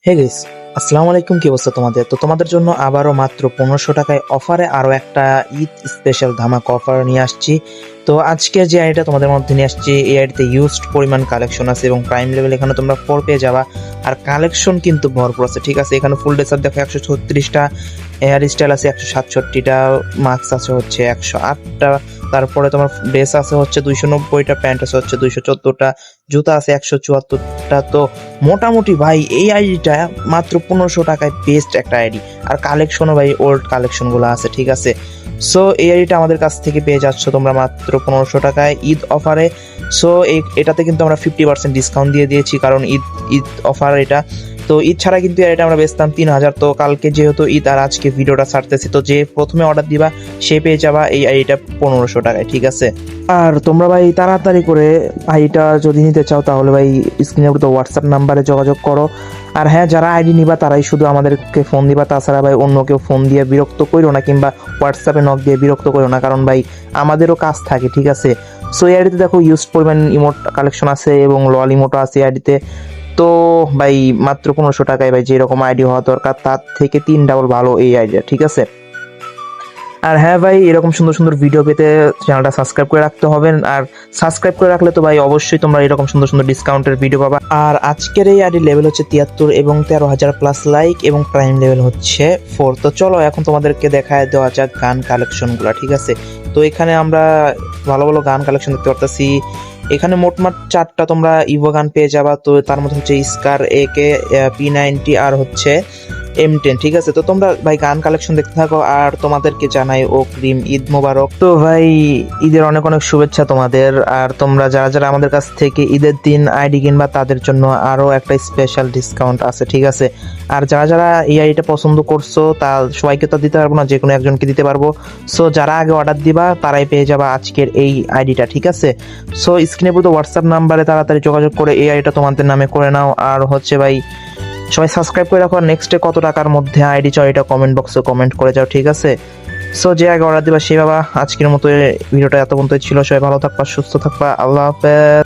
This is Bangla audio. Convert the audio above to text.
হে গাইস, আসসালামু আলাইকুম। কি অবস্থা তোমাদের? তো তোমাদের জন্য আবারও মাত্র 1500 টাকায় অফারে আরো একটা ঈদ স্পেশাল ধামাকা অফার নিয়ে আসছি। তো আজকে যে আইডিটা তোমাদের মধ্যে নিয়ে আসছি, এই আইডিতে ইউজড পরিমাণ কালেকশন আছে এবং প্রাইম লেভেল এখানে তোমরা 4 পেয়ে যাবা। আর কালেকশন কিন্তু ভরপুর আছে, ঠিক আছে। এখানে ফুল ড্রেসার দেখো 136টা, হেয়ার স্টাইল আছে 167টা, মাস্ক আছে হচ্ছে 108টা, তারপরে তোমার ড্রেস আছে হচ্ছে 290টা, প্যান্ট আছে হচ্ছে 214টা, জুতা আছে 174টা। তো মোটামুটি ভাই এই আইডিটা মাত্র 1500 টাকায় বেস্ট একটা আইডি। আর কালেকশনও ভাই ওল্ড কালেকশনগুলো আছে, ঠিক আছে। সো এই আইডিটা আমাদের কাছ থেকে পেয়ে যাচ্ছ তোমরা মাত্র 1500 টাকায় ঈদ অফারে। সো এটাতে কিন্তু আমরা 50% ডিসকাউন্ট দিয়ে দিয়েছি, কারণ ঈদ ঈদ অফার এটা। তো ঈদ ছাড়া কিন্তু এটা আমরা বেচতাম 3000। তো কালকে যেহেতু ঈদ আর আজকে ভিডিওটা ছাড়তেছি, তো যে প্রথমে অর্ডার দিবা সে পেয়ে যাবা এই আইডিটা 1500 টাকায়, ঠিক আছে। আর তোমরা ভাই তাড়াতাড়ি করে আইডিটা যদি নিতে চাও তাহলে ভাই স্ক্রিনের উপর হোয়াটসঅ্যাপ নাম্বারে যোগাযোগ করো। আর হ্যাঁ, যারা আইডি নিবা তারাই শুধু আমাদেরকে ফোন দিবা, তাছাড়া ভাই অন্য কেউ ফোন দিয়ে বিরক্ত করো না, কিংবা হোয়াটসঅ্যাপে নক দিয়ে বিরক্ত করো না, কারণ ভাই আমাদেরও কাজ থাকে, ঠিক আছে। সো এই আইডিতে দেখো ইউজ পরিমাণ ইমোট কালেকশন আছে এবং লল ইমোটও আছে আইডিতে। তো ভাই মাত্র 1500 টাকায় ভাই যেরকম আইডি হওয়া দরকার তার থেকে 3 ডাবল ভালো এই আইডিয়া, ঠিক আছে। আর হ্যাঁ ভাই, এরকম সুন্দর সুন্দর ভিডিও পেতে চ্যানেলটা সাবস্ক্রাইব করে রাখতে হবে। আর সাবস্ক্রাইব করে রাখলে তো ভাই অবশ্যই তোমরা এরকম সুন্দর সুন্দর ডিসকাউন্টের ভিডিও পাবা। আর আজকের এই আইডি লেভেল হচ্ছে 73 এবং 13,000 প্লাস লাইক এবং প্রাইম লেভেল হচ্ছে 4। তো চলো এখন তোমাদেরকে দেখায় দেওয়া যাক গান কালেকশনগুলো, ঠিক আছে। তো এখানে আমরা ভালো ভালো গান কালেকশন দেখতে পারতেছি। এখানে মোটমাট 4টা তোমরা ইভো গান পেয়ে যাবা। তো তার মধ্যে হচ্ছে স্কার, একে, P90 আর হচ্ছে M10, ঠিক আছে। তো তোমরা ভাই গান কালেকশন দেখতে থাকো আর তোমাদেরকে জানাই ও ক্রিম ঈদ মোবারক। তো ভাই ঈদের অনেক অনেক শুভেচ্ছা তোমাদের। আর তোমরা যারা যারা আমাদের কাছ থেকে ঈদের দিন আইডি কিনবা তাদের জন্য আরো একটা স্পেশাল ডিসকাউন্ট আছে, ঠিক আছে। আর যারা যারা এই আইডিটা পছন্দ করছো তা সবাইকে তো দিতে পারবো না, যে কোনো একজনকে দিতে পারবো। সো যারা আগে অর্ডার দিবা তারাই পেয়ে যাবা আজকের এই আইডিটা, ঠিক আছে। সো স্ক্রিনে পুরো হোয়াটসঅ্যাপ নাম্বারে তাড়াতাড়ি যোগাযোগ করে এই আইডিটা তোমাদের নামে করে নাও। আর হচ্ছে ভাই সবাই সাবস্ক্রাইব করে রাখো। নেক্সটে কত টাকার মধ্যে আইডি চাও এটা কমেন্ট বক্সে কমেন্ট করে যাও, ঠিক আছে। সো যে আগে অর্ডার দিবা সেই বাবা। আজকের মতো ভিডিওটা এত পর্যন্ত ছিল। সবাই ভালো থাকবা, সুস্থ থাকবা, আল্লাহ হাফেজ।